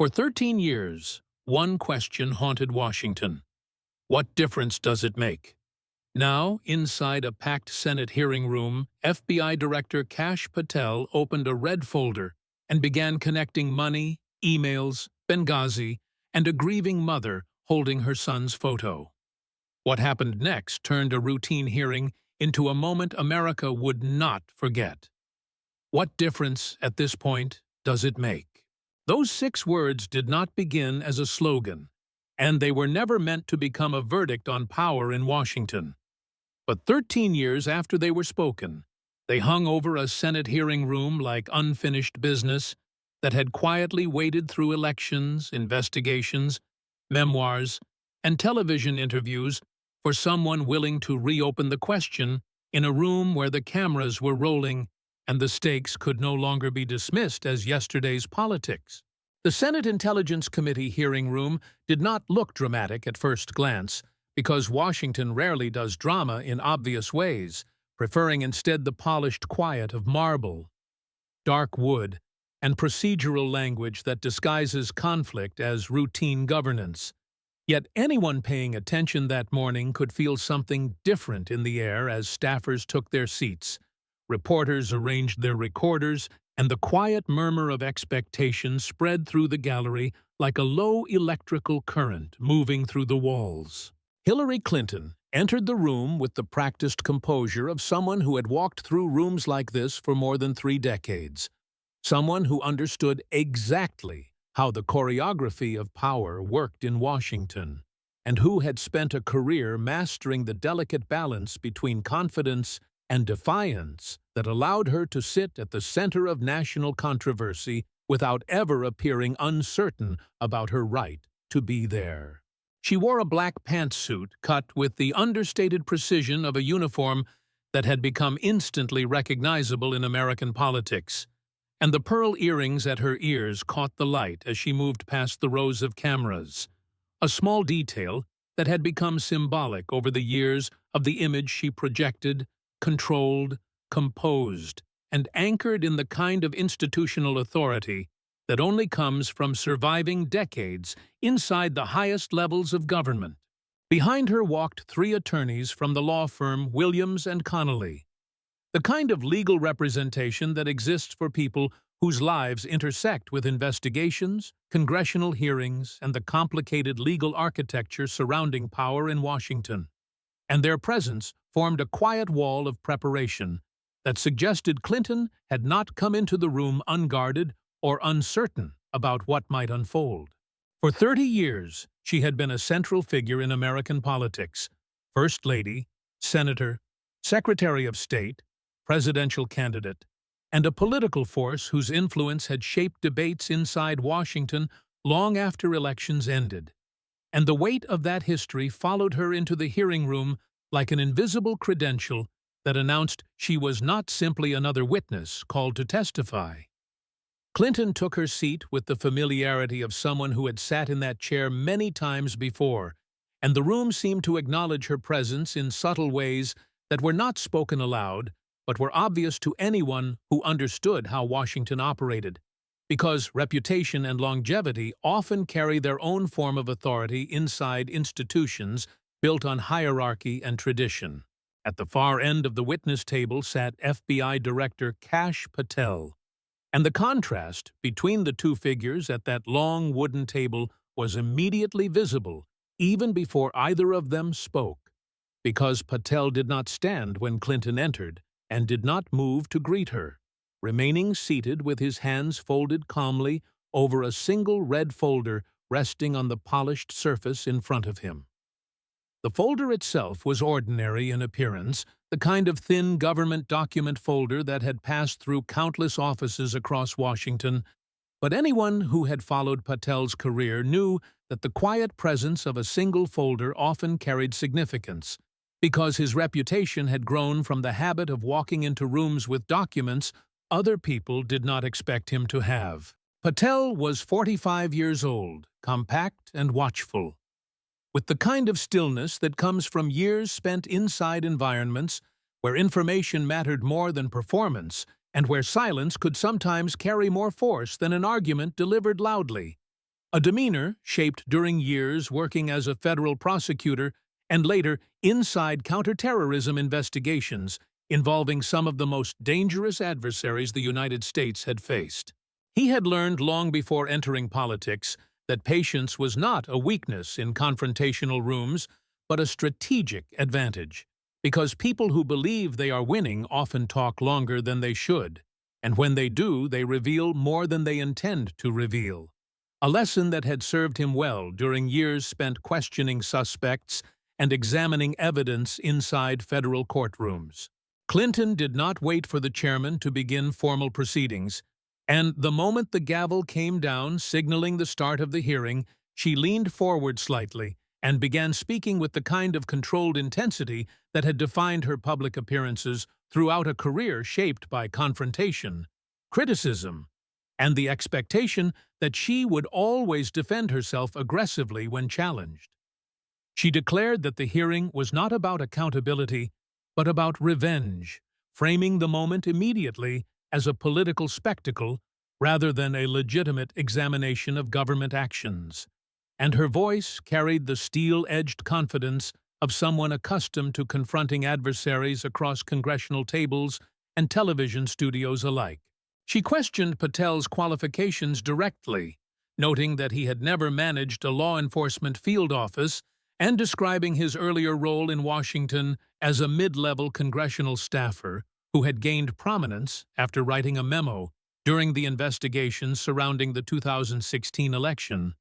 For 13 years, one question haunted Washington. What difference does it make? Now, inside a packed Senate hearing room, FBI Director Kash Patel opened a red folder and began connecting money, emails, Benghazi, and a grieving mother holding her son's photo. What happened next turned a routine hearing into a moment America would not forget. What difference, at this point, does it make? Those 6 words did not begin as a slogan, and they were never meant to become a verdict on power in Washington. But 13 years after they were spoken, they hung over a Senate hearing room like unfinished business that had quietly waited through elections, investigations, memoirs, and television interviews for someone willing to reopen the question in a room where the cameras were rolling and the stakes could no longer be dismissed as yesterday's politics. The Senate Intelligence Committee hearing room did not look dramatic at first glance, because Washington rarely does drama in obvious ways, preferring instead the polished quiet of marble, dark wood, and procedural language that disguises conflict as routine governance. Yet anyone paying attention that morning could feel something different in the air as staffers took their seats. Reporters arranged their recorders, and the quiet murmur of expectation spread through the gallery like a low electrical current moving through the walls. Hillary Clinton entered the room with the practiced composure of someone who had walked through rooms like this for more than 3 decades. Someone who understood exactly how the choreography of power worked in Washington, and who had spent a career mastering the delicate balance between confidence and defiance that allowed her to sit at the center of national controversy without ever appearing uncertain about her right to be there. She wore a black pantsuit cut with the understated precision of a uniform that had become instantly recognizable in American politics, and the pearl earrings at her ears caught the light as she moved past the rows of cameras, a small detail that had become symbolic over the years of the image she projected, controlled, composed, and anchored in the kind of institutional authority that only comes from surviving decades inside the highest levels of government. Behind her walked 3 attorneys from the law firm Williams and Connolly, the kind of legal representation that exists for people whose lives intersect with investigations, congressional hearings, and the complicated legal architecture surrounding power in Washington. And their presence formed a quiet wall of preparation that suggested Clinton had not come into the room unguarded or uncertain about what might unfold. For 30 years, she had been a central figure in American politics: First Lady, Senator, Secretary of State, presidential candidate, and a political force whose influence had shaped debates inside Washington long after elections ended. And the weight of that history followed her into the hearing room like an invisible credential that announced she was not simply another witness called to testify. Clinton took her seat with the familiarity of someone who had sat in that chair many times before, and the room seemed to acknowledge her presence in subtle ways that were not spoken aloud, but were obvious to anyone who understood how Washington operated, because reputation and longevity often carry their own form of authority inside institutions built on hierarchy and tradition. At the far end of the witness table sat FBI Director Kash Patel, and the contrast between the 2 figures at that long wooden table was immediately visible even before either of them spoke, because Patel did not stand when Clinton entered and did not move to greet her, remaining seated with his hands folded calmly over a single red folder resting on the polished surface in front of him. The folder itself was ordinary in appearance, the kind of thin government document folder that had passed through countless offices across Washington, but anyone who had followed Patel's career knew that the quiet presence of a single folder often carried significance, because his reputation had grown from the habit of walking into rooms with documents other people did not expect him to have. Patel was 45 years old, compact and watchful, with the kind of stillness that comes from years spent inside environments where information mattered more than performance and where silence could sometimes carry more force than an argument delivered loudly. a demeanor shaped during years working as a federal prosecutor and later inside counterterrorism investigations involving some of the most dangerous adversaries the United States had faced. He had learned long before entering politics that patience was not a weakness in confrontational rooms, but a strategic advantage, because people who believe they are winning often talk longer than they should, and when they do, they reveal more than they intend to reveal. A lesson that had served him well during years spent questioning suspects and examining evidence inside federal courtrooms. Clinton did not wait for the chairman to begin formal proceedings, and the moment the gavel came down, signaling the start of the hearing, she leaned forward slightly and began speaking with the kind of controlled intensity that had defined her public appearances throughout a career shaped by confrontation, criticism, and the expectation that she would always defend herself aggressively when challenged. She declared that the hearing was not about accountability, but about revenge, framing the moment immediately as a political spectacle rather than a legitimate examination of government actions. And her voice carried the steel-edged confidence of someone accustomed to confronting adversaries across congressional tables and television studios alike. She questioned Patel's qualifications directly, noting that he had never managed a law enforcement field office and describing his earlier role in Washington as a mid-level congressional staffer who had gained prominence after writing a memo during the investigations surrounding the 2016 election,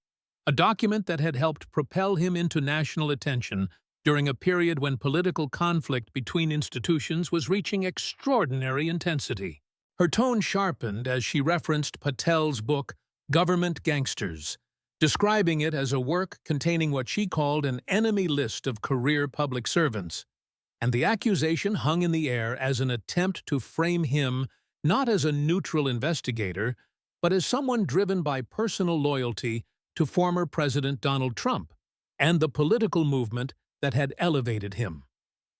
a document that had helped propel him into national attention during a period when political conflict between institutions was reaching extraordinary intensity. Her tone sharpened as she referenced Patel's book, Government Gangsters, describing it as a work containing what she called an enemy list of career public servants, and the accusation hung in the air as an attempt to frame him not as a neutral investigator, but as someone driven by personal loyalty to former President Donald Trump and the political movement that had elevated him.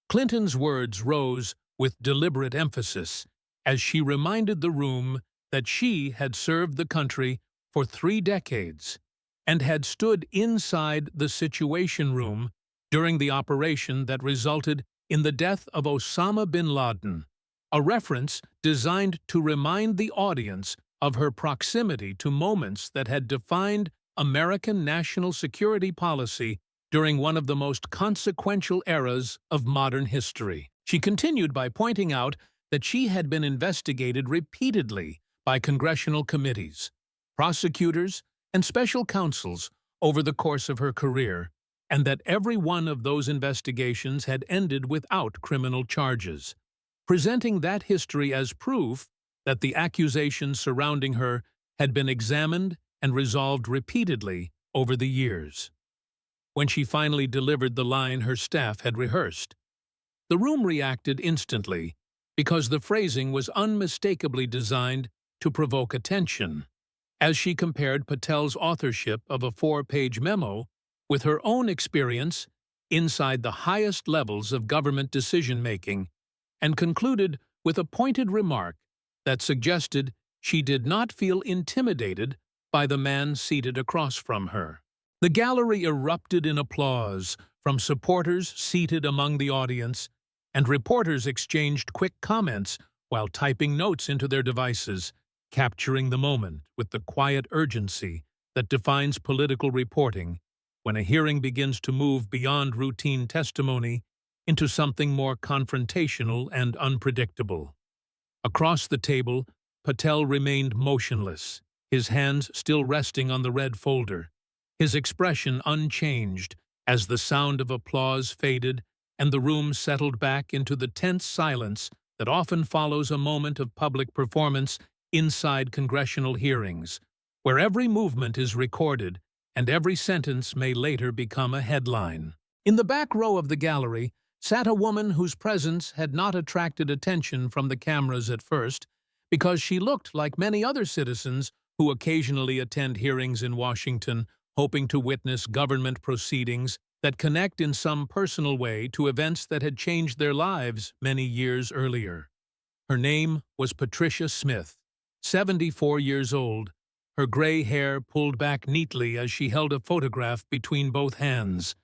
Clinton's words rose with deliberate emphasis as she reminded the room that she had served the country for 3 decades and had stood inside the Situation Room during the operation that resulted in the death of Osama bin Laden, a reference designed to remind the audience of her proximity to moments that had defined American national security policy during one of the most consequential eras of modern history. She continued by pointing out that she had been investigated repeatedly by congressional committees, prosecutors, and special counsels over the course of her career, and that every one of those investigations had ended without criminal charges, presenting that history as proof that the accusations surrounding her had been examined and resolved repeatedly over the years. When she finally delivered the line her staff had rehearsed, the room reacted instantly because the phrasing was unmistakably designed to provoke attention. As she compared Patel's authorship of a 4-page memo with her own experience inside the highest levels of government decision-making, and concluded with a pointed remark that suggested she did not feel intimidated by the man seated across from her. The gallery erupted in applause from supporters seated among the audience, and reporters exchanged quick comments while typing notes into their devices, capturing the moment with the quiet urgency that defines political reporting when a hearing begins to move beyond routine testimony into something more confrontational and unpredictable. Across the table, Patel remained motionless, his hands still resting on the red folder, his expression unchanged as the sound of applause faded and the room settled back into the tense silence that often follows a moment of public performance inside congressional hearings, where every movement is recorded and every sentence may later become a headline. In the back row of the gallery sat a woman whose presence had not attracted attention from the cameras at first, because she looked like many other citizens who occasionally attend hearings in Washington, hoping to witness government proceedings that connect in some personal way to events that had changed their lives many years earlier. Her name was Patricia Smith, 74 years old, her gray hair pulled back neatly as she held a photograph between both hands.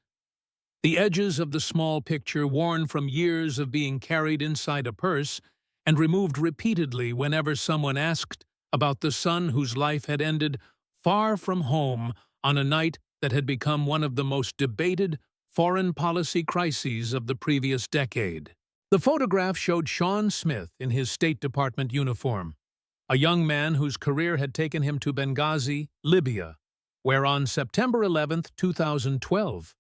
The edges of the small picture, worn from years of being carried inside a purse and removed repeatedly whenever someone asked about the son whose life had ended far from home on a night that had become one of the most debated foreign policy crises of the previous decade. The photograph showed Sean Smith in his State Department uniform, a young man whose career had taken him to Benghazi, Libya, where on September 11, 2012,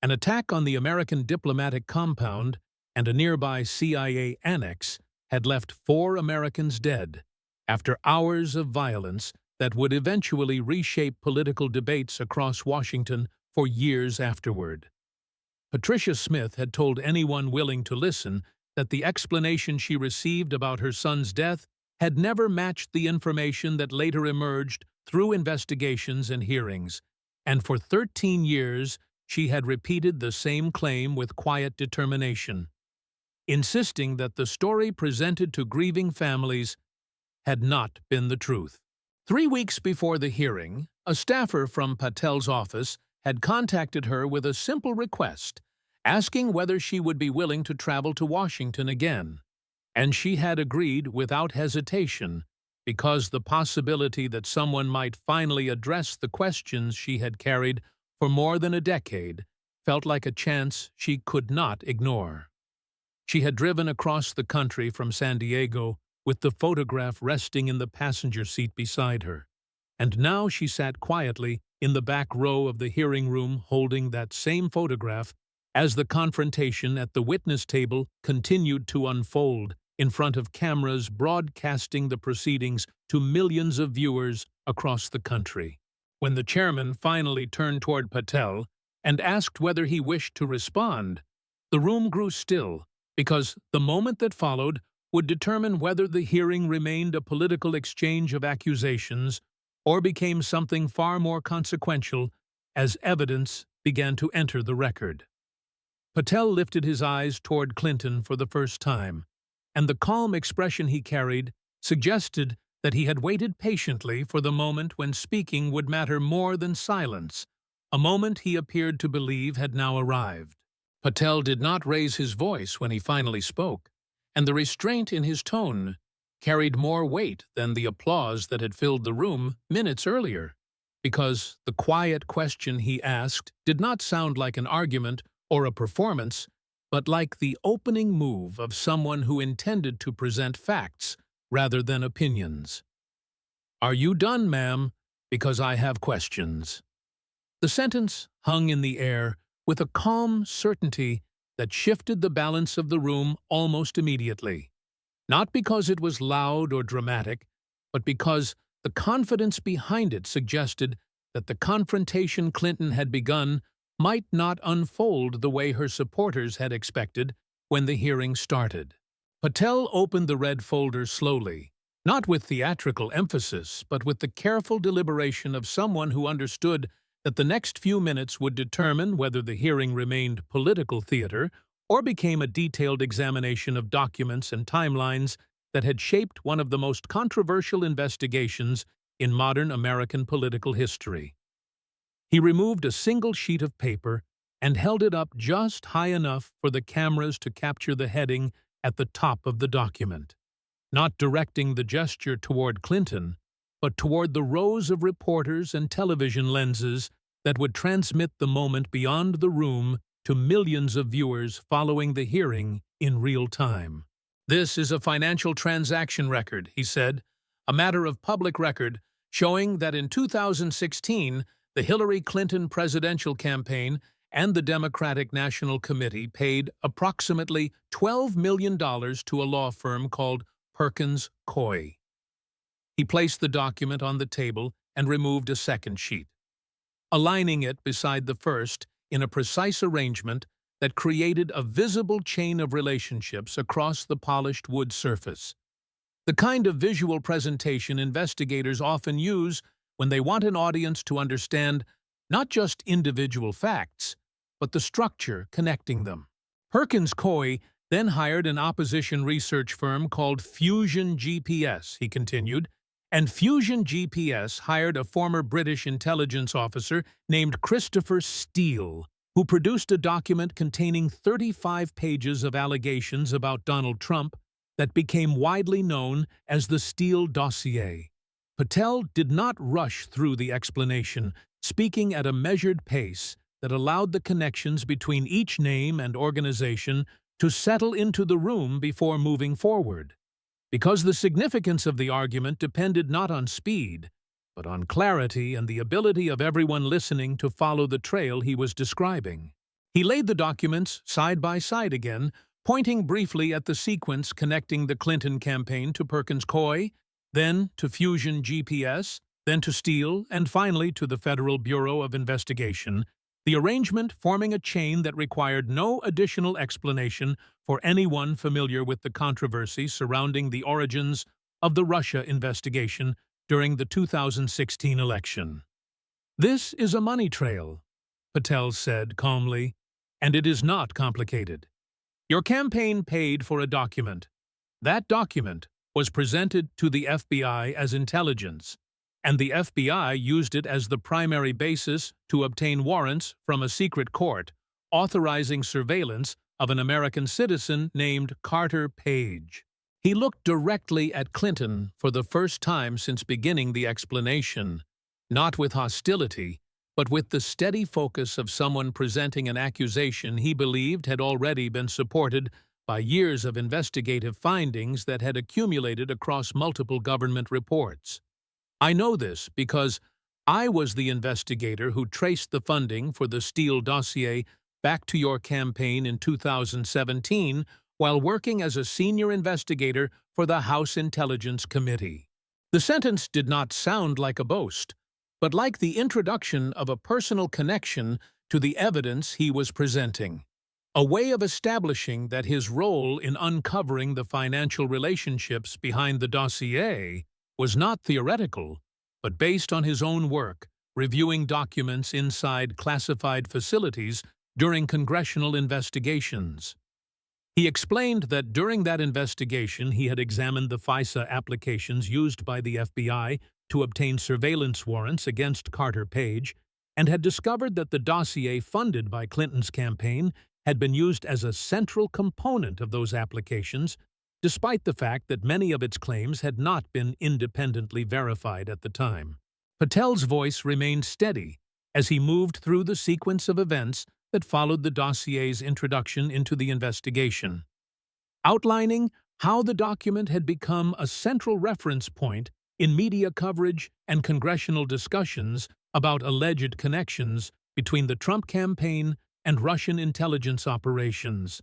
an attack on the American diplomatic compound and a nearby CIA annex had left 4 Americans dead after hours of violence that would eventually reshape political debates across Washington for years afterward. Patricia Smith had told anyone willing to listen that the explanation she received about her son's death had never matched the information that later emerged through investigations and hearings, and for 13 years she had repeated the same claim with quiet determination, insisting that the story presented to grieving families had not been the truth. 3 weeks before the hearing, a staffer from Patel's office had contacted her with a simple request, asking whether she would be willing to travel to Washington again, and she had agreed without hesitation because the possibility that someone might finally address the questions she had carried for more than a decade felt like a chance she could not ignore. She had driven across the country from San Diego with the photograph resting in the passenger seat beside her, and now she sat quietly in the back row of the hearing room holding that same photograph as the confrontation at the witness table continued to unfold in front of cameras broadcasting the proceedings to millions of viewers across the country. When the chairman finally turned toward Patel and asked whether he wished to respond, the room grew still because the moment that followed would determine whether the hearing remained a political exchange of accusations or became something far more consequential as evidence began to enter the record. Patel lifted his eyes toward Clinton for the first time, and the calm expression he carried suggested that he had waited patiently for the moment when speaking would matter more than silence, a moment he appeared to believe had now arrived. Patel did not raise his voice when he finally spoke, and the restraint in his tone carried more weight than the applause that had filled the room minutes earlier, because the quiet question he asked did not sound like an argument or a performance, but like the opening move of someone who intended to present facts rather than opinions. "Are you done, ma'am? Because I have questions." The sentence hung in the air with a calm certainty that shifted the balance of the room almost immediately, not because it was loud or dramatic, but because the confidence behind it suggested that the confrontation Clinton had begun might not unfold the way her supporters had expected when the hearing started. Patel opened the red folder slowly, not with theatrical emphasis, but with the careful deliberation of someone who understood that the next few minutes would determine whether the hearing remained political theater or became a detailed examination of documents and timelines that had shaped one of the most controversial investigations in modern American political history. He removed a single sheet of paper and held it up just high enough for the cameras to capture the heading at the top of the document, not directing the gesture toward Clinton, but toward the rows of reporters and television lenses that would transmit the moment beyond the room to millions of viewers following the hearing in real time. "This is a financial transaction record," he said, "a matter of public record showing that in 2016, the Hillary Clinton presidential campaign and the Democratic National Committee paid approximately $12 million to a law firm called Perkins Coie." He placed the document on the table and removed a second sheet, aligning it beside the first in a precise arrangement that created a visible chain of relationships across the polished wood surface. The kind of visual presentation investigators often use when they want an audience to understand not just individual facts, but the structure connecting them. Perkins Coie then hired an opposition research firm called Fusion GPS, he continued, And Fusion GPS hired a former British intelligence officer named Christopher Steele, who produced a document containing 35 pages of allegations about Donald Trump that became widely known as the Steele Dossier. Patel did not rush through the explanation, speaking at a measured pace that allowed the connections between each name and organization to settle into the room before moving forward. Because the significance of the argument depended not on speed, but on clarity and the ability of everyone listening to follow the trail he was describing. He laid the documents side by side again, pointing briefly at the sequence connecting the Clinton campaign to Perkins Coie, then to Fusion GPS, then to Steele, and finally to the Federal Bureau of Investigation, the arrangement forming a chain that required no additional explanation for anyone familiar with the controversy surrounding the origins of the Russia investigation during the 2016 election. "This is a money trail," Patel said calmly, "and it is not complicated. Your campaign paid for a document. That document was presented to the FBI as intelligence, and the FBI used it as the primary basis to obtain warrants from a secret court authorizing surveillance of an American citizen named Carter Page." He looked directly at Clinton for the first time since beginning the explanation, not with hostility, but with the steady focus of someone presenting an accusation he believed had already been supported by years of investigative findings that had accumulated across multiple government reports. "I know this because I was the investigator who traced the funding for the Steele dossier back to your campaign in 2017 while working as a senior investigator for the House Intelligence Committee." The sentence did not sound like a boast, but like the introduction of a personal connection to the evidence he was presenting, a way of establishing that his role in uncovering the financial relationships behind the dossier was not theoretical, but based on his own work, reviewing documents inside classified facilities during congressional investigations. He explained that during that investigation he had examined the FISA applications used by the FBI to obtain surveillance warrants against Carter Page and had discovered that the dossier funded by Clinton's campaign had been used as a central component of those applications, despite the fact that many of its claims had not been independently verified at the time. Patel's voice remained steady as he moved through the sequence of events that followed the dossier's introduction into the investigation, outlining how the document had become a central reference point in media coverage and congressional discussions about alleged connections between the Trump campaign and Russian intelligence operations.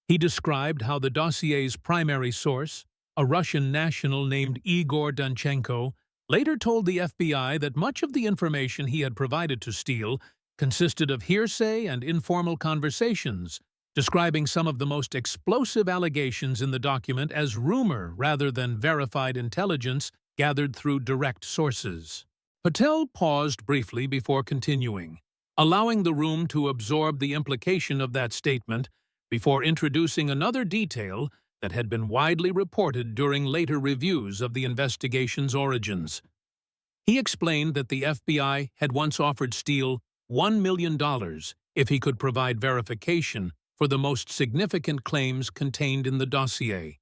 He described how the dossier's primary source, a Russian national named Igor Danchenko, later told the FBI that much of the information he had provided to Steele consisted of hearsay and informal conversations, describing some of the most explosive allegations in the document as rumor rather than verified intelligence gathered through direct sources. Patel paused briefly before continuing, allowing the room to absorb the implication of that statement before introducing another detail that had been widely reported during later reviews of the investigation's origins. He explained that the FBI had once offered Steele $1 million if he could provide verification for the most significant claims contained in the dossier,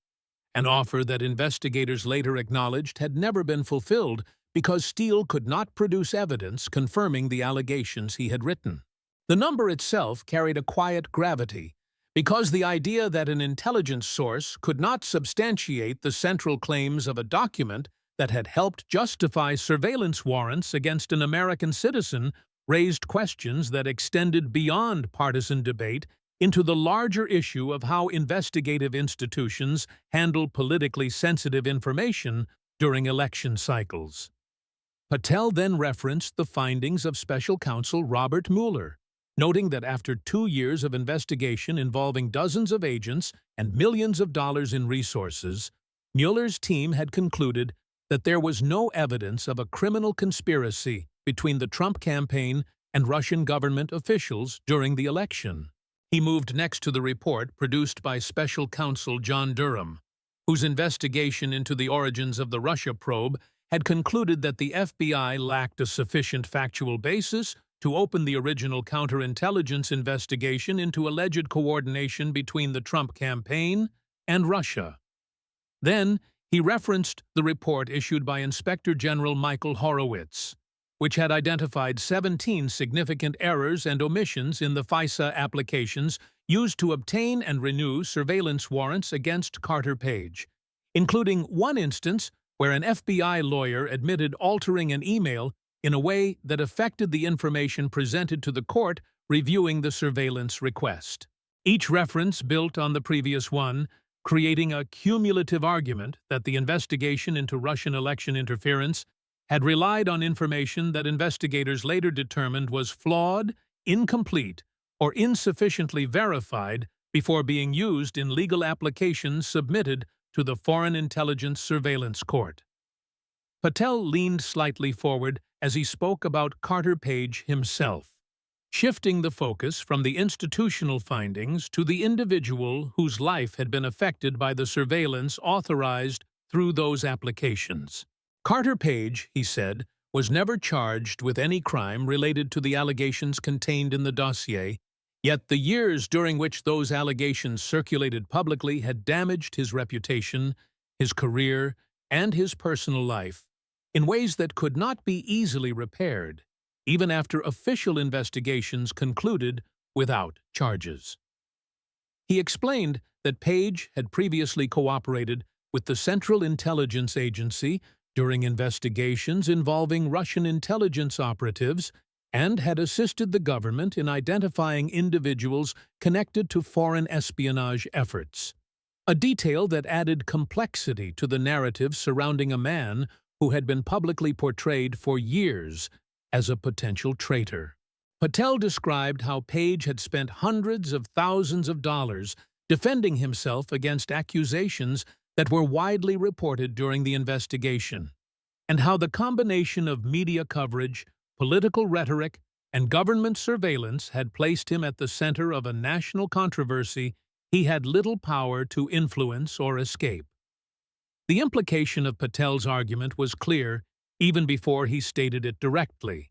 an offer that investigators later acknowledged had never been fulfilled because Steele could not produce evidence confirming the allegations he had written. The number itself carried a quiet gravity, because the idea that an intelligence source could not substantiate the central claims of a document that had helped justify surveillance warrants against an American citizen raised questions that extended beyond partisan debate into the larger issue of how investigative institutions handle politically sensitive information during election cycles. Patel then referenced the findings of Special Counsel Robert Mueller, noting that after 2 years of investigation involving dozens of agents and millions of dollars in resources, Mueller's team had concluded that there was no evidence of a criminal conspiracy between the Trump campaign and Russian government officials during the election. He moved next to the report produced by Special Counsel John Durham, whose investigation into the origins of the Russia probe had concluded that the FBI lacked a sufficient factual basis to open the original counterintelligence investigation into alleged coordination between the Trump campaign and Russia. Then, he referenced the report issued by Inspector General Michael Horowitz, which had identified 17 significant errors and omissions in the FISA applications used to obtain and renew surveillance warrants against Carter Page, including one instance where an FBI lawyer admitted altering an email in a way that affected the information presented to the court reviewing the surveillance request. Each reference built on the previous one, creating a cumulative argument that the investigation into Russian election interference had relied on information that investigators later determined was flawed, incomplete, or insufficiently verified before being used in legal applications submitted to the Foreign Intelligence Surveillance Court. Patel leaned slightly forward as he spoke about Carter Page himself, shifting the focus from the institutional findings to the individual whose life had been affected by the surveillance authorized through those applications. Carter Page, he said, was never charged with any crime related to the allegations contained in the dossier, yet the years during which those allegations circulated publicly had damaged his reputation, his career, and his personal life in ways that could not be easily repaired, even after official investigations concluded without charges. He explained that Page had previously cooperated with the Central Intelligence Agency during investigations involving Russian intelligence operatives and had assisted the government in identifying individuals connected to foreign espionage efforts, a detail that added complexity to the narrative surrounding a man who had been publicly portrayed for years as a potential traitor. Patel described how Page had spent hundreds of thousands of dollars defending himself against accusations that were widely reported during the investigation, and how the combination of media coverage, political rhetoric, and government surveillance had placed him at the center of a national controversy he had little power to influence or escape. The implication of Patel's argument was clear even before he stated it directly,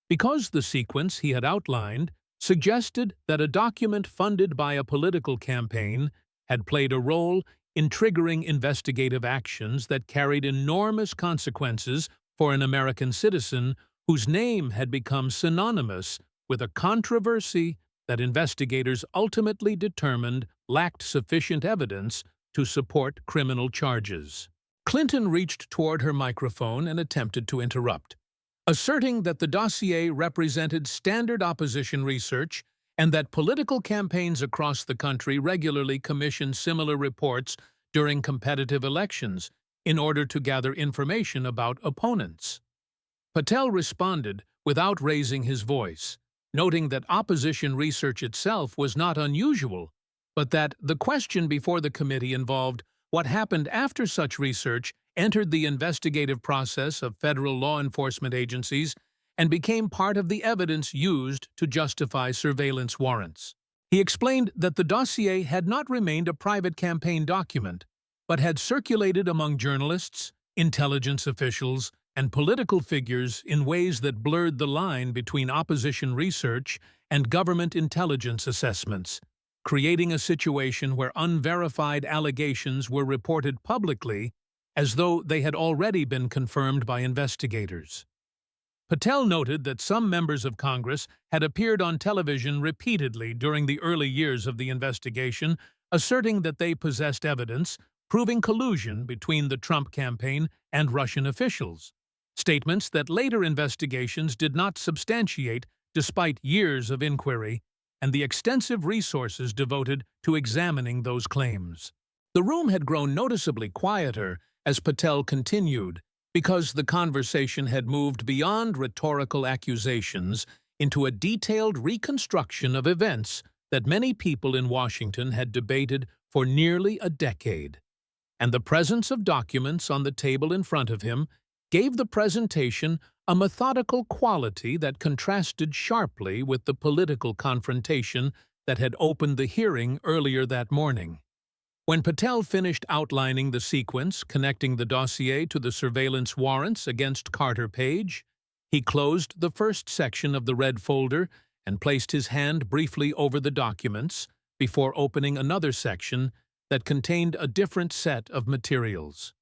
because the sequence he had outlined suggested that a document funded by a political campaign had played a role in triggering investigative actions that carried enormous consequences for an American citizen whose name had become synonymous with a controversy that investigators ultimately determined lacked sufficient evidence to support criminal charges. Clinton reached toward her microphone and attempted to interrupt, asserting that the dossier represented standard opposition research and that political campaigns across the country regularly commissioned similar reports during competitive elections in order to gather information about opponents. Patel responded without raising his voice, noting that opposition research itself was not unusual, but that the question before the committee involved what happened after such research entered the investigative process of federal law enforcement agencies and became part of the evidence used to justify surveillance warrants. He explained that the dossier had not remained a private campaign document, but had circulated among journalists, intelligence officials, and political figures in ways that blurred the line between opposition research and government intelligence assessments, creating a situation where unverified allegations were reported publicly as though they had already been confirmed by investigators. Patel noted that some members of Congress had appeared on television repeatedly during the early years of the investigation, asserting that they possessed evidence proving collusion between the Trump campaign and Russian officials, statements that later investigations did not substantiate despite years of inquiry and the extensive resources devoted to examining those claims. The room had grown noticeably quieter as Patel continued, because the conversation had moved beyond rhetorical accusations into a detailed reconstruction of events that many people in Washington had debated for nearly a decade. And the presence of documents on the table in front of him gave the presentation a methodical quality that contrasted sharply with the political confrontation that had opened the hearing earlier that morning. When Patel finished outlining the sequence connecting the dossier to the surveillance warrants against Carter Page, he closed the first section of the red folder and placed his hand briefly over the documents before opening another section that contained a different set of materials.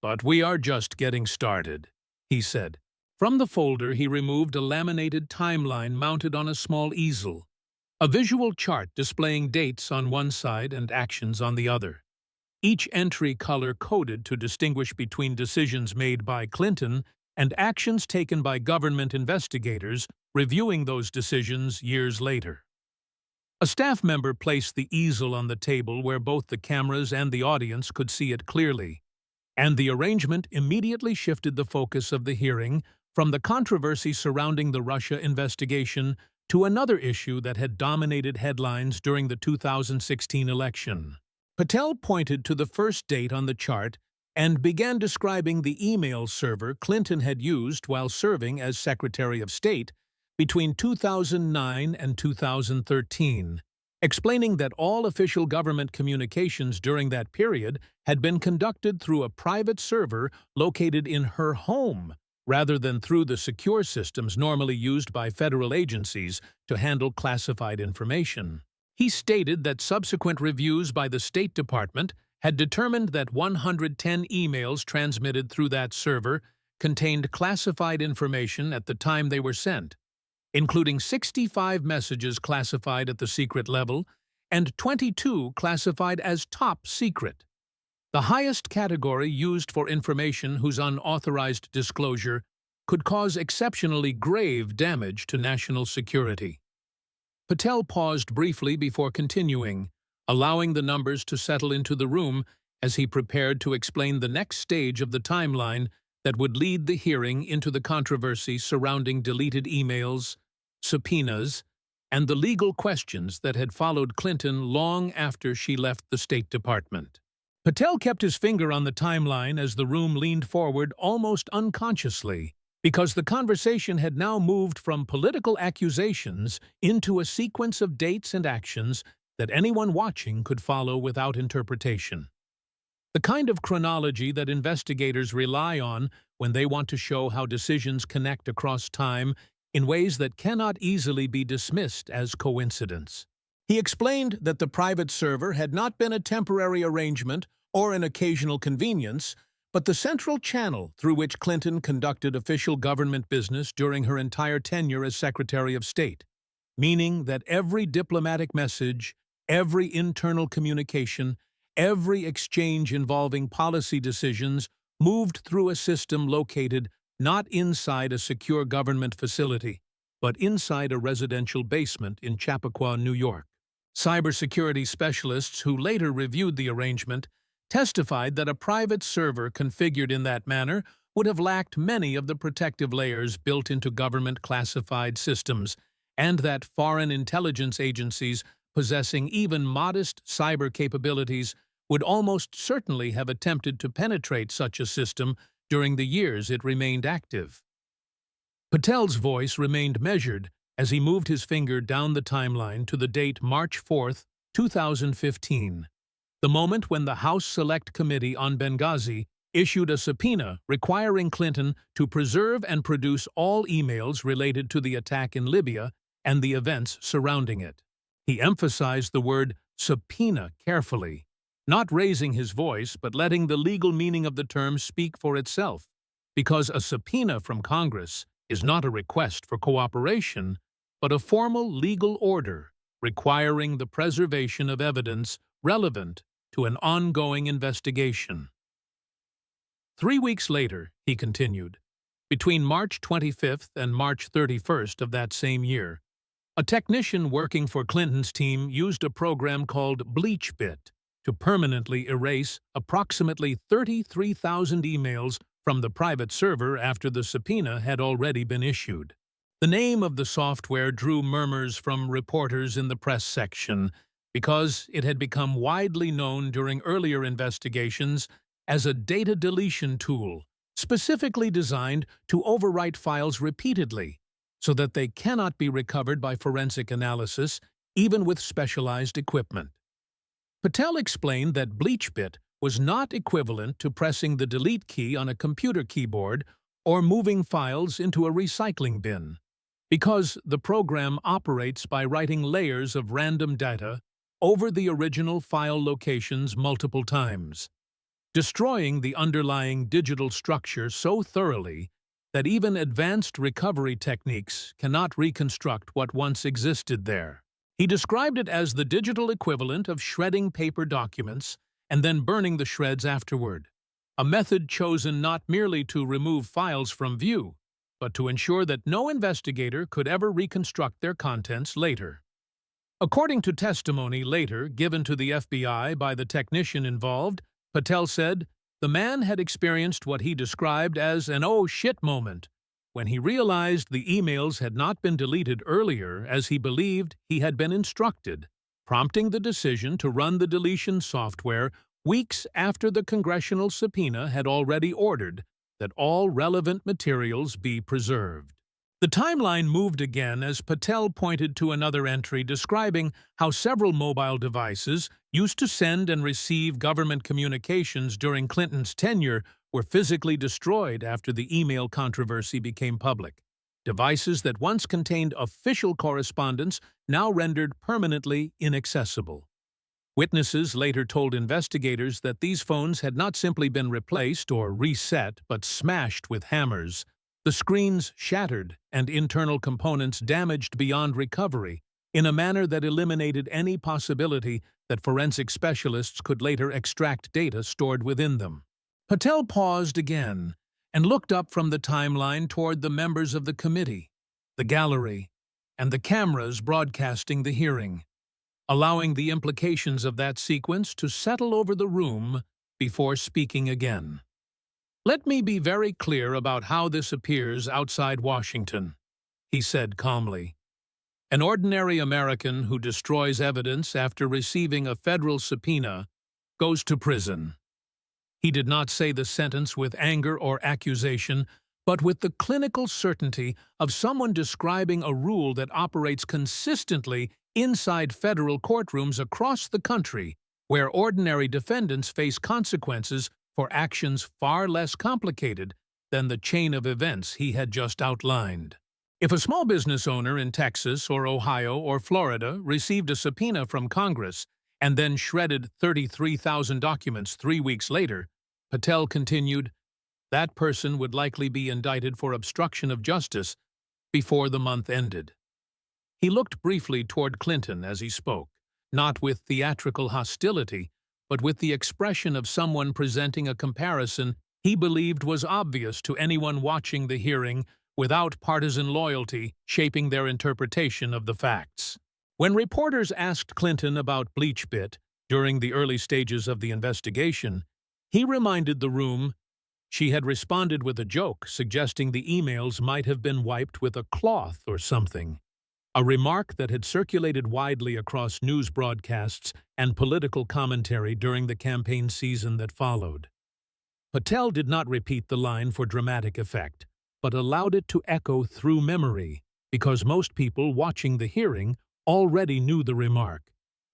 "But we are just getting started," he said. From the folder, he removed a laminated timeline mounted on a small easel, a visual chart displaying dates on one side and actions on the other. Each entry color-coded to distinguish between decisions made by Clinton and actions taken by government investigators reviewing those decisions years later. A staff member placed the easel on the table where both the cameras and the audience could see it clearly, and the arrangement immediately shifted the focus of the hearing from the controversy surrounding the Russia investigation to another issue that had dominated headlines during the 2016 election. Patel pointed to the first date on the chart and began describing the email server Clinton had used while serving as Secretary of State between 2009 and 2013, explaining that all official government communications during that period had been conducted through a private server located in her home, rather than through the secure systems normally used by federal agencies to handle classified information. He stated that subsequent reviews by the State Department had determined that 110 emails transmitted through that server contained classified information at the time they were sent, including 65 messages classified at the secret level and 22 classified as top secret, the highest category used for information whose unauthorized disclosure could cause exceptionally grave damage to national security. Patel paused briefly before continuing, allowing the numbers to settle into the room as he prepared to explain the next stage of the timeline that would lead the hearing into the controversy surrounding deleted emails, subpoenas, and the legal questions that had followed Clinton long after she left the State Department. Patel kept his finger on the timeline as the room leaned forward almost unconsciously, because the conversation had now moved from political accusations into a sequence of dates and actions that anyone watching could follow without interpretation. The kind of chronology that investigators rely on when they want to show how decisions connect across time in ways that cannot easily be dismissed as coincidence. He explained that the private server had not been a temporary arrangement or an occasional convenience, but the central channel through which Clinton conducted official government business during her entire tenure as Secretary of State, meaning that every diplomatic message, every internal communication, every exchange involving policy decisions moved through a system located not inside a secure government facility, but inside a residential basement in Chappaqua, New York. Cybersecurity specialists who later reviewed the arrangement testified that a private server configured in that manner would have lacked many of the protective layers built into government classified systems, and that foreign intelligence agencies possessing even modest cyber capabilities would almost certainly have attempted to penetrate such a system during the years it remained active. Patel's voice remained measured as he moved his finger down the timeline to the date March 4, 2015, the moment when the House Select Committee on Benghazi issued a subpoena requiring Clinton to preserve and produce all emails related to the attack in Libya and the events surrounding it. He emphasized the word subpoena carefully, not raising his voice but letting the legal meaning of the term speak for itself, because a subpoena from Congress is not a request for cooperation, but a formal legal order requiring the preservation of evidence relevant to an ongoing investigation. 3 weeks later, he continued, between March 25th and March 31st of that same year, a technician working for Clinton's team used a program called BleachBit to permanently erase approximately 33,000 emails from the private server after the subpoena had already been issued. The name of the software drew murmurs from reporters in the press section because it had become widely known during earlier investigations as a data deletion tool specifically designed to overwrite files repeatedly so that they cannot be recovered by forensic analysis, even with specialized equipment. Patel explained that BleachBit was not equivalent to pressing the delete key on a computer keyboard or moving files into a recycling bin, because the program operates by writing layers of random data over the original file locations multiple times, destroying the underlying digital structure so thoroughly that even advanced recovery techniques cannot reconstruct what once existed there. He described it as the digital equivalent of shredding paper documents and then burning the shreds afterward, a method chosen not merely to remove files from view, but to ensure that no investigator could ever reconstruct their contents later. According to testimony later given to the FBI by the technician involved, Patel said the man had experienced what he described as an "oh shit" moment when he realized the emails had not been deleted earlier as he believed he had been instructed, prompting the decision to run the deletion software weeks after the congressional subpoena had already ordered that all relevant materials be preserved. The timeline moved again as Patel pointed to another entry describing how several mobile devices used to send and receive government communications during Clinton's tenure were physically destroyed after the email controversy became public. Devices that once contained official correspondence now rendered permanently inaccessible. Witnesses later told investigators that these phones had not simply been replaced or reset but smashed with hammers, the screens shattered and internal components damaged beyond recovery in a manner that eliminated any possibility that forensic specialists could later extract data stored within them. Patel paused again and looked up from the timeline toward the members of the committee, the gallery, and the cameras broadcasting the hearing, allowing the implications of that sequence to settle over the room before speaking again. "Let me be very clear about how this appears outside Washington," he said calmly. "An ordinary American who destroys evidence after receiving a federal subpoena goes to prison." He did not say the sentence with anger or accusation, but with the clinical certainty of someone describing a rule that operates consistently inside federal courtrooms across the country, where ordinary defendants face consequences for actions far less complicated than the chain of events he had just outlined. If a small business owner in Texas or Ohio or Florida received a subpoena from Congress and then shredded 33,000 documents 3 weeks later, Patel continued, that person would likely be indicted for obstruction of justice before the month ended. He looked briefly toward Clinton as he spoke, not with theatrical hostility, but with the expression of someone presenting a comparison he believed was obvious to anyone watching the hearing without partisan loyalty shaping their interpretation of the facts. When reporters asked Clinton about BleachBit during the early stages of the investigation, he reminded the room she had responded with a joke suggesting the emails might have been wiped with a cloth or something, a remark that had circulated widely across news broadcasts and political commentary during the campaign season that followed. Patel did not repeat the line for dramatic effect, but allowed it to echo through memory, because most people watching the hearing already knew the remark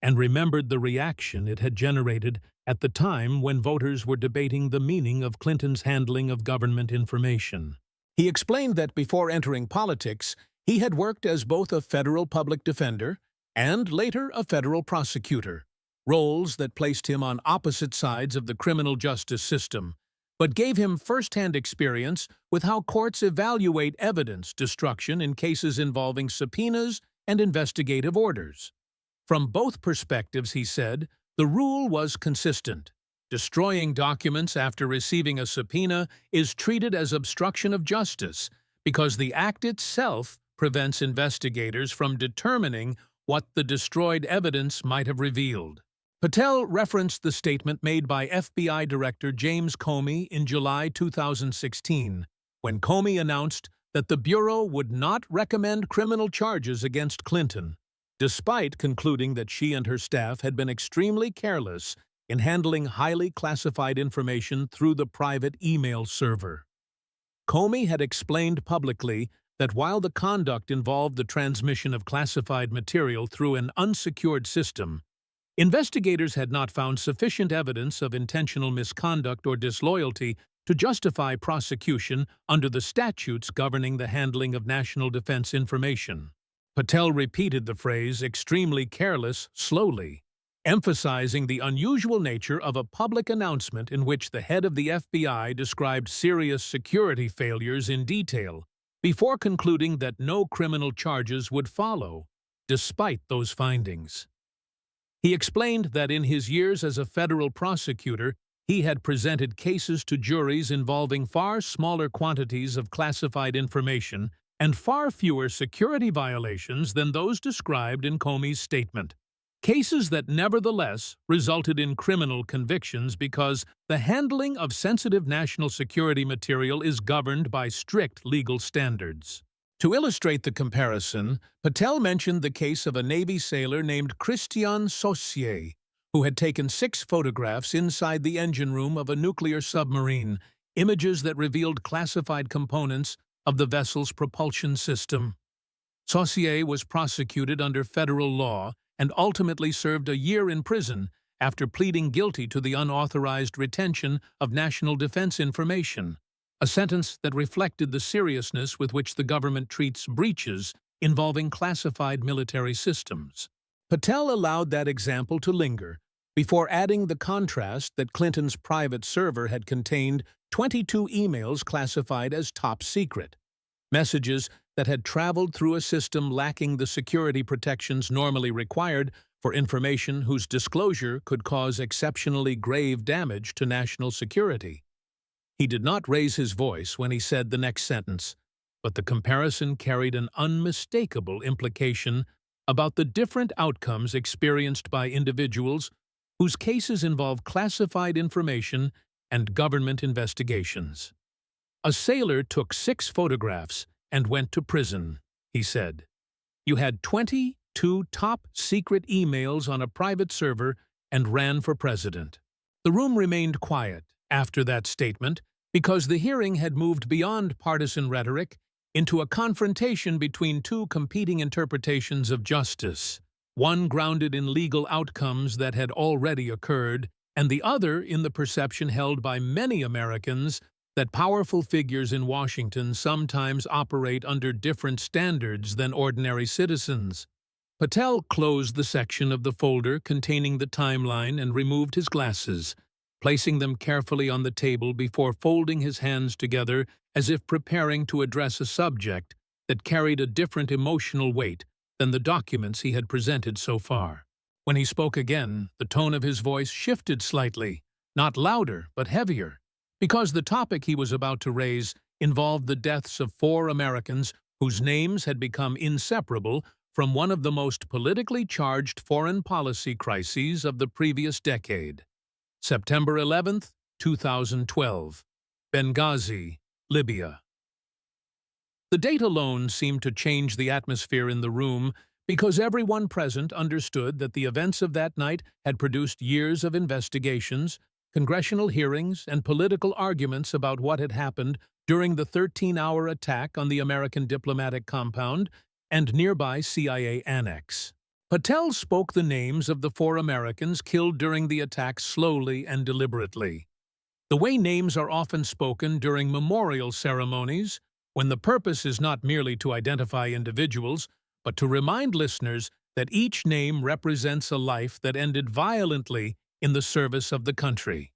and remembered the reaction it had generated at the time when voters were debating the meaning of Clinton's handling of government information. He explained that before entering politics, he had worked as both a federal public defender and later a federal prosecutor, roles that placed him on opposite sides of the criminal justice system, but gave him first-hand experience with how courts evaluate evidence destruction in cases involving subpoenas and investigative orders. From both perspectives, he said, the rule was consistent. Destroying documents after receiving a subpoena is treated as obstruction of justice because the act itself prevents investigators from determining what the destroyed evidence might have revealed. Patel referenced the statement made by FBI Director James Comey in July 2016, when Comey announced that the Bureau would not recommend criminal charges against Clinton, despite concluding that she and her staff had been extremely careless in handling highly classified information through the private email server. Comey had explained publicly that while the conduct involved the transmission of classified material through an unsecured system, Investigators had not found sufficient evidence of intentional misconduct or disloyalty to justify prosecution under the statutes governing the handling of national defense information. Patel repeated the phrase "extremely careless" slowly, emphasizing the unusual nature of a public announcement in which the head of the FBI described serious security failures in detail, before concluding that no criminal charges would follow, despite those findings. He explained that in his years as a federal prosecutor, he had presented cases to juries involving far smaller quantities of classified information and far fewer security violations than those described in Comey's statement. Cases that nevertheless resulted in criminal convictions because the handling of sensitive national security material is governed by strict legal standards. To illustrate the comparison, Patel mentioned the case of a Navy sailor named Christian Dossier, who had taken 6 photographs inside the engine room of a nuclear submarine, images that revealed classified components of the vessel's propulsion system. Dossier was prosecuted under federal law and ultimately served a year in prison after pleading guilty to the unauthorized retention of national defense information, a sentence that reflected the seriousness with which the government treats breaches involving classified military systems. Patel allowed that example to linger before adding the contrast that Clinton's private server had contained 22 emails classified as top secret, messages that had traveled through a system lacking the security protections normally required for information whose disclosure could cause exceptionally grave damage to national security. He did not raise his voice when he said the next sentence, but the comparison carried an unmistakable implication about the different outcomes experienced by individuals whose cases involve classified information and government investigations. "A sailor took 6 photographs and went to prison," he said. "You had 22 top-secret emails on a private server and ran for president." The room remained quiet after that statement because the hearing had moved beyond partisan rhetoric into a confrontation between 2 competing interpretations of justice, one grounded in legal outcomes that had already occurred, and the other in the perception held by many Americans that powerful figures in Washington sometimes operate under different standards than ordinary citizens. Patel closed the section of the folder containing the timeline and removed his glasses, placing them carefully on the table before folding his hands together as if preparing to address a subject that carried a different emotional weight than the documents he had presented so far. When he spoke again, the tone of his voice shifted slightly, not louder but heavier, because the topic he was about to raise involved the deaths of 4 Americans whose names had become inseparable from one of the most politically charged foreign policy crises of the previous decade. September 11, 2012. Benghazi, Libya. The date alone seemed to change the atmosphere in the room because everyone present understood that the events of that night had produced years of investigations, congressional hearings, and political arguments about what had happened during the 13-hour attack on the American diplomatic compound and nearby CIA annex. Patel spoke the names of the 4 Americans killed during the attack slowly and deliberately. The way names are often spoken during memorial ceremonies, when the purpose is not merely to identify individuals, but to remind listeners that each name represents a life that ended violently in the service of the country.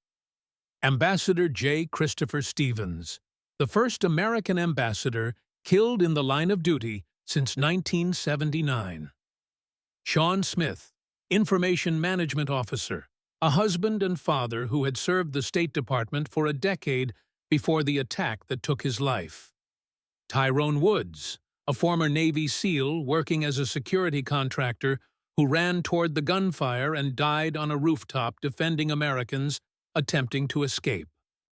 Ambassador J. Christopher Stevens, the first American ambassador killed in the line of duty since 1979. Sean Smith, Information Management Officer, a husband and father who had served the State Department for a decade before the attack that took his life. Tyrone Woods, a former Navy SEAL working as a security contractor who ran toward the gunfire and died on a rooftop defending Americans attempting to escape.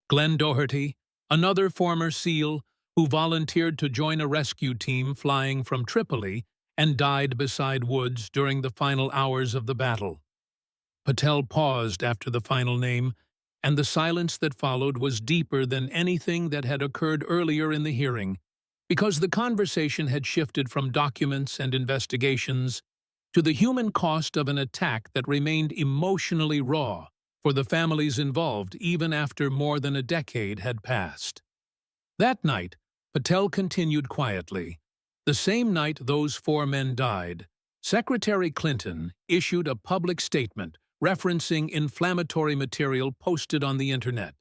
Glenn Doherty, another former SEAL who volunteered to join a rescue team flying from Tripoli and died beside Woods during the final hours of the battle. Patel paused after the final name, and the silence that followed was deeper than anything that had occurred earlier in the hearing, because the conversation had shifted from documents and investigations to the human cost of an attack that remained emotionally raw for the families involved even after more than a decade had passed. That night, Patel continued quietly. The same night those 4 men died, Secretary Clinton issued a public statement referencing inflammatory material posted on the internet,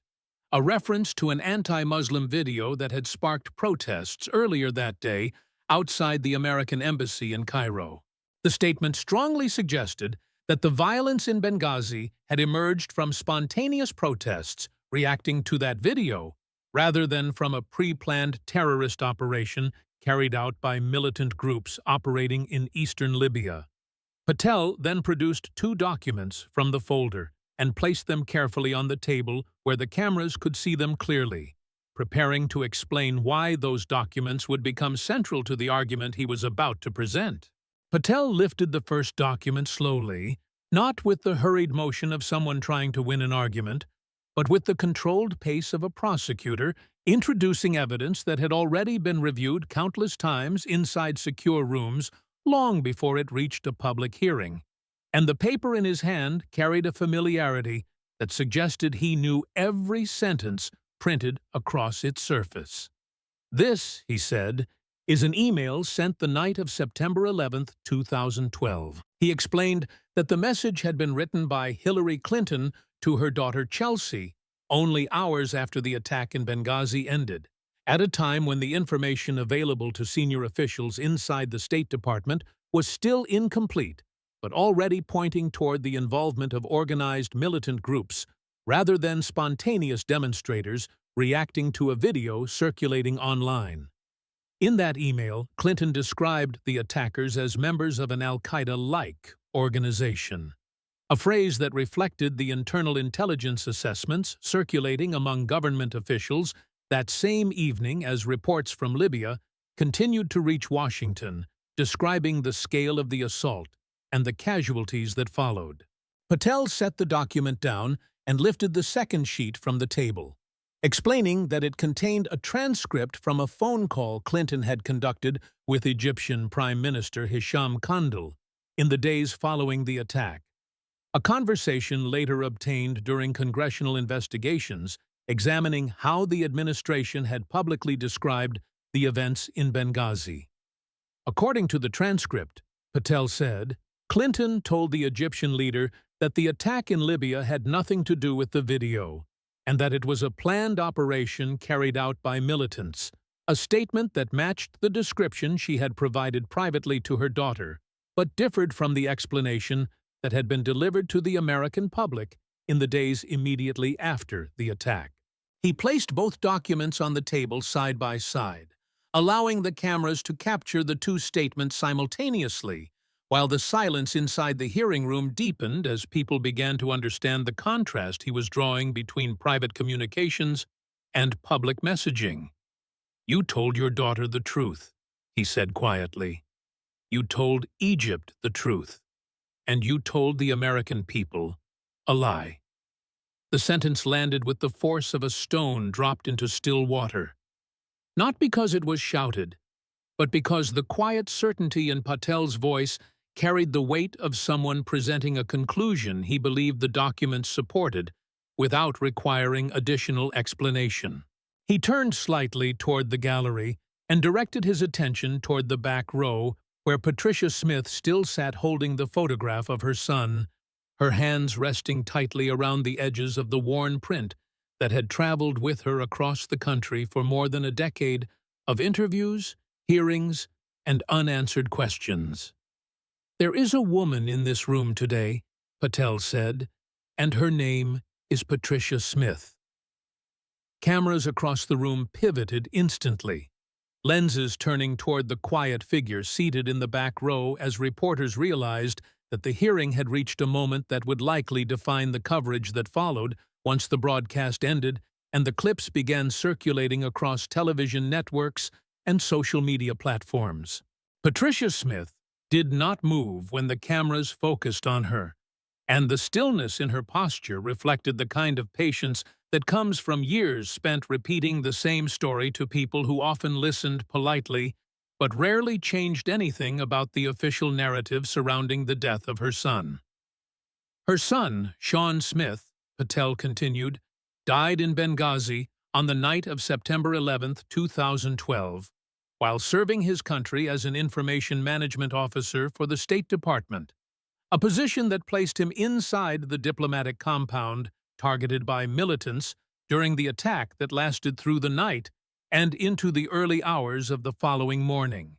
a reference to an anti-Muslim video that had sparked protests earlier that day outside the American embassy in Cairo. The statement strongly suggested that the violence in Benghazi had emerged from spontaneous protests reacting to that video, rather than from a pre-planned terrorist operation carried out by militant groups operating in eastern Libya. Patel then produced 2 documents from the folder and placed them carefully on the table where the cameras could see them clearly, preparing to explain why those documents would become central to the argument he was about to present. Patel lifted the first document slowly, not with the hurried motion of someone trying to win an argument, but with the controlled pace of a prosecutor introducing evidence that had already been reviewed countless times inside secure rooms long before it reached a public hearing. And the paper in his hand carried a familiarity that suggested he knew every sentence printed across its surface. "This," he said, "is an email sent the night of September 11, 2012. He explained that the message had been written by Hillary Clinton to her daughter Chelsea only hours after the attack in Benghazi ended, at a time when the information available to senior officials inside the State Department was still incomplete, but already pointing toward the involvement of organized militant groups rather than spontaneous demonstrators reacting to a video circulating online." In that email, Clinton described the attackers as members of an al-Qaeda-like organization, a phrase that reflected the internal intelligence assessments circulating among government officials that same evening as reports from Libya continued to reach Washington, describing the scale of the assault and the casualties that followed. Patel set the document down and lifted the second sheet from the table, explaining that it contained a transcript from a phone call Clinton had conducted with Egyptian Prime Minister Hisham Kandil in the days following the attack. A conversation later obtained during congressional investigations examining how the administration had publicly described the events in Benghazi. According to the transcript, Patel said, Clinton told the Egyptian leader that the attack in Libya had nothing to do with the video, and that it was a planned operation carried out by militants, a statement that matched the description she had provided privately to her daughter, but differed from the explanation that had been delivered to the American public in the days immediately after the attack. He placed both documents on the table side by side, allowing the cameras to capture the 2 statements simultaneously, while the silence inside the hearing room deepened as people began to understand the contrast he was drawing between private communications and public messaging. "You told your daughter the truth," he said quietly. "You told Egypt the truth. And you told the American people a lie." The sentence landed with the force of a stone dropped into still water. Not because it was shouted, but because the quiet certainty in Patel's voice carried the weight of someone presenting a conclusion he believed the documents supported, without requiring additional explanation. He turned slightly toward the gallery and directed his attention toward the back row, where Patricia Smith still sat holding the photograph of her son, her hands resting tightly around the edges of the worn print that had traveled with her across the country for more than a decade of interviews, hearings, and unanswered questions. "There is a woman in this room today," Patel said, "and her name is Patricia Smith." Cameras across the room pivoted instantly, lenses turning toward the quiet figure seated in the back row as reporters realized that the hearing had reached a moment that would likely define the coverage that followed once the broadcast ended and the clips began circulating across television networks and social media platforms. Patricia Smith did not move when the cameras focused on her, and the stillness in her posture reflected the kind of patience that comes from years spent repeating the same story to people who often listened politely but rarely changed anything about the official narrative surrounding the death of her son. Her son, Sean Smith, Patel continued, died in Benghazi on the night of September 11, 2012, while serving his country as an information management officer for the State Department, a position that placed him inside the diplomatic compound targeted by militants during the attack that lasted through the night and into the early hours of the following morning.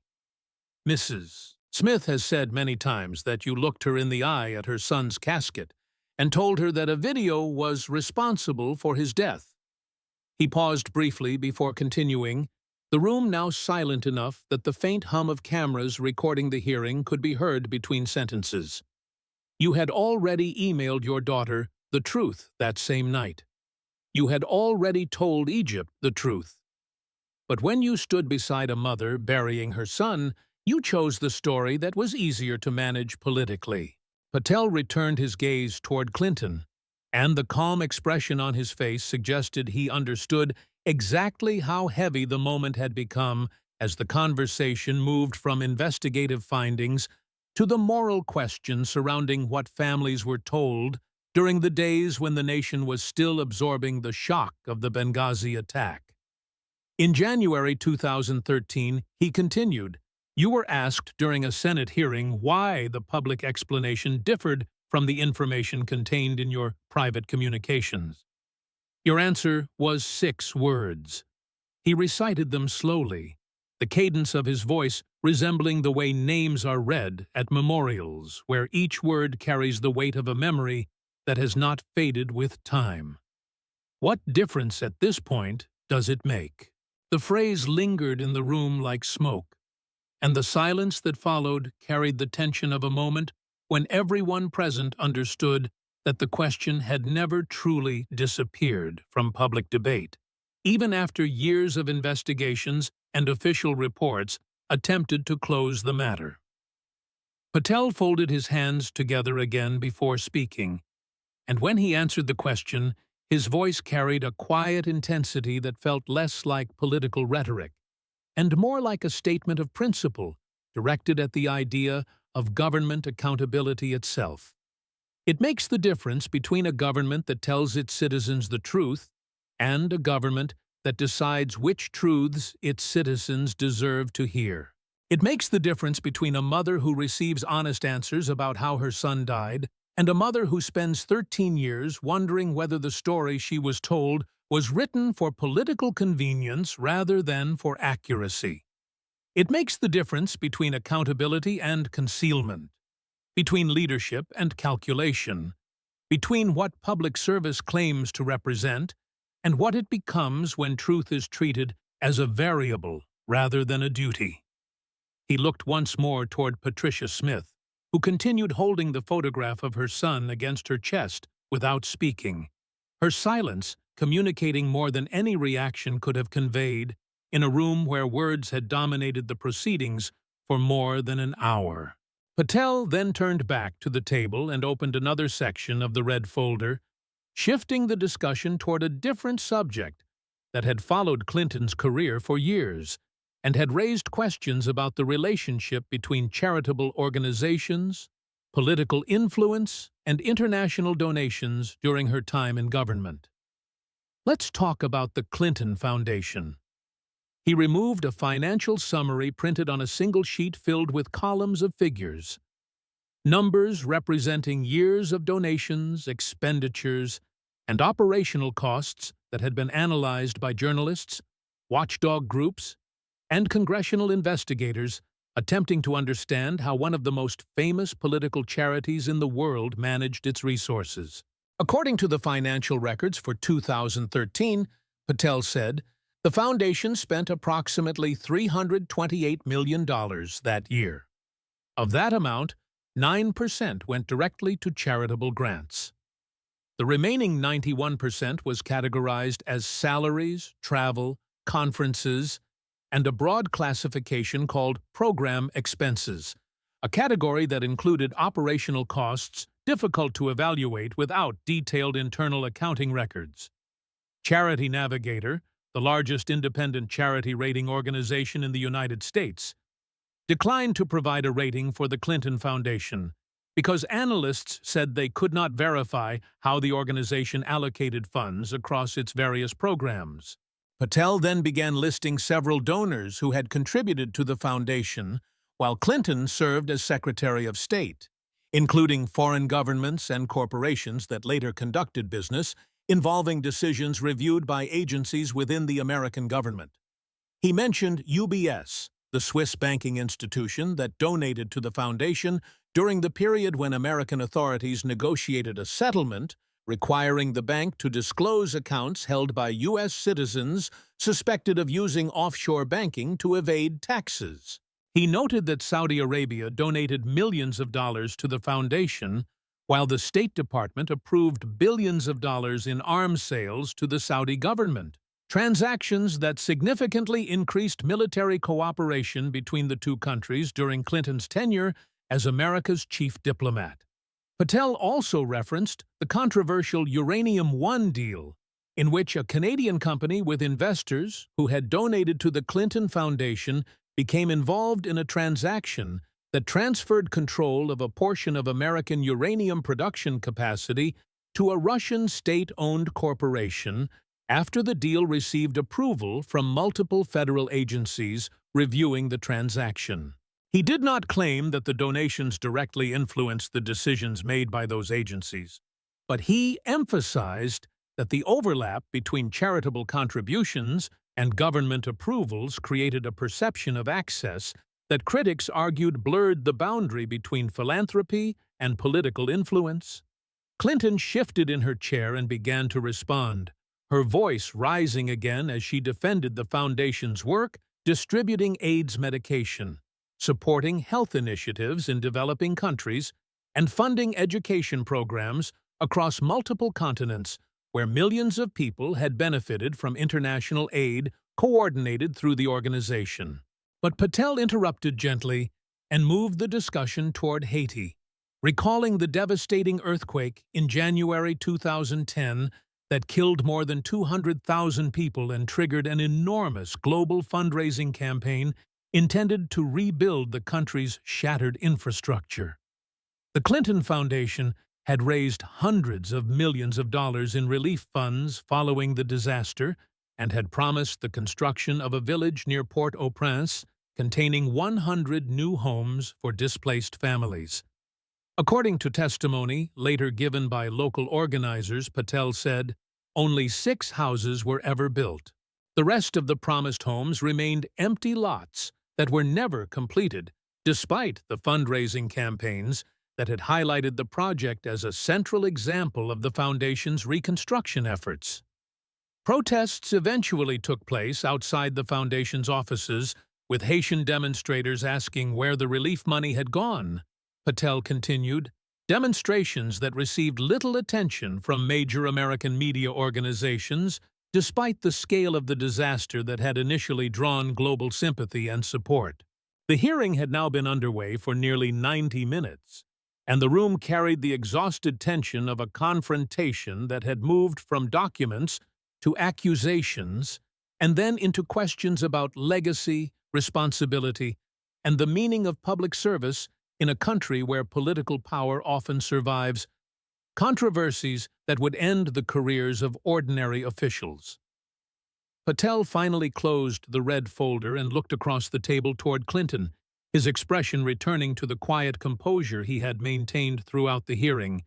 Mrs. Smith has said many times that you looked her in the eye at her son's casket and told her that a video was responsible for his death. He paused briefly before continuing, the room now silent enough that the faint hum of cameras recording the hearing could be heard between sentences. You had already emailed your daughter the truth that same night. You had already told Egypt the truth. But when you stood beside a mother burying her son, you chose the story that was easier to manage politically. Patel returned his gaze toward Clinton, and the calm expression on his face suggested he understood exactly how heavy the moment had become as the conversation moved from investigative findings to the moral question surrounding what families were told during the days when the nation was still absorbing the shock of the Benghazi attack. In January 2013, he continued, you were asked during a Senate hearing why the public explanation differed from the information contained in your private communications. Your answer was 6 words. He recited them slowly, the cadence of his voice resembling the way names are read at memorials, where each word carries the weight of a memory that has not faded with time. What difference at this point does it make? The phrase lingered in the room like smoke, and the silence that followed carried the tension of a moment when everyone present understood that the question had never truly disappeared from public debate, even after years of investigations and official reports attempted to close the matter. Patel folded his hands together again before speaking, and when he answered the question, his voice carried a quiet intensity that felt less like political rhetoric and more like a statement of principle directed at the idea of government accountability itself. It makes the difference between a government that tells its citizens the truth and a government that decides which truths its citizens deserve to hear. It makes the difference between a mother who receives honest answers about how her son died and a mother who spends 13 years wondering whether the story she was told was written for political convenience rather than for accuracy. It makes the difference between accountability and concealment, between leadership and calculation, between what public service claims to represent and what it becomes when truth is treated as a variable rather than a duty. He looked once more toward Patricia Smith, who continued holding the photograph of her son against her chest without speaking, her silence communicating more than any reaction could have conveyed in a room where words had dominated the proceedings for more than an hour. Patel then turned back to the table and opened another section of the red folder, shifting the discussion toward a different subject that had followed Clinton's career for years and had raised questions about the relationship between charitable organizations, political influence, and international donations during her time in government. Let's talk about the Clinton Foundation. He removed a financial summary printed on a single sheet filled with columns of figures, numbers representing years of donations, expenditures, and operational costs that had been analyzed by journalists, watchdog groups, and congressional investigators attempting to understand how one of the most famous political charities in the world managed its resources. According to the financial records for 2013, Patel said, the foundation spent approximately $328 million that year. Of that amount, 9% went directly to charitable grants. The remaining 91% was categorized as salaries, travel, conferences, and a broad classification called program expenses, a category that included operational costs difficult to evaluate without detailed internal accounting records. Charity Navigator, the largest independent charity rating organization in the United States, declined to provide a rating for the Clinton Foundation because analysts said they could not verify how the organization allocated funds across its various programs. Patel then began listing several donors who had contributed to the foundation, while Clinton served as Secretary of State, including foreign governments and corporations that later conducted business involving decisions reviewed by agencies within the American government. He mentioned UBS, the Swiss banking institution that donated to the foundation during the period when American authorities negotiated a settlement requiring the bank to disclose accounts held by U.S. citizens suspected of using offshore banking to evade taxes. He noted that Saudi Arabia donated millions of dollars to the foundation, while the State Department approved billions of dollars in arms sales to the Saudi government, transactions that significantly increased military cooperation between the two countries during Clinton's tenure as America's chief diplomat. Patel also referenced the controversial Uranium One deal, in which a Canadian company with investors who had donated to the Clinton Foundation became involved in a transaction that transferred control of a portion of American uranium production capacity to a Russian state-owned corporation after the deal received approval from multiple federal agencies reviewing the transaction. He did not claim that the donations directly influenced the decisions made by those agencies, but he emphasized that the overlap between charitable contributions and government approvals created a perception of access that critics argued blurred the boundary between philanthropy and political influence. Clinton shifted in her chair and began to respond, her voice rising again as she defended the foundation's work distributing AIDS medication, supporting health initiatives in developing countries, and funding education programs across multiple continents where millions of people had benefited from international aid coordinated through the organization. But Patel interrupted gently and moved the discussion toward Haiti, recalling the devastating earthquake in January 2010 that killed more than 200,000 people and triggered an enormous global fundraising campaign intended to rebuild the country's shattered infrastructure. The Clinton Foundation had raised hundreds of millions of dollars in relief funds following the disaster and had promised the construction of a village near Port-au-Prince containing 100 new homes for displaced families. According to testimony later given by local organizers, Patel said, only 6 houses were ever built. The rest of the promised homes remained empty lots that were never completed, despite the fundraising campaigns that had highlighted the project as a central example of the foundation's reconstruction efforts. Protests eventually took place outside the foundation's offices, with Haitian demonstrators asking where the relief money had gone. Patel continued, demonstrations that received little attention from major American media organizations, despite the scale of the disaster that had initially drawn global sympathy and support. The hearing had now been underway for nearly 90 minutes, and the room carried the exhausted tension of a confrontation that had moved from documents to accusations and then into questions about legacy, responsibility, and the meaning of public service in a country where political power often survives, controversies that would end the careers of ordinary officials. Patel finally closed the red folder and looked across the table toward Clinton, his expression returning to the quiet composure he had maintained throughout the hearing,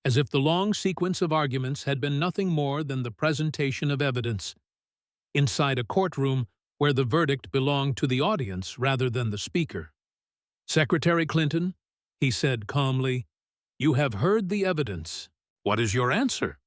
as if the long sequence of arguments had been nothing more than the presentation of evidence. Inside a courtroom where the verdict belonged to the audience rather than the speaker. Secretary Clinton, he said calmly, you have heard the evidence. What is your answer?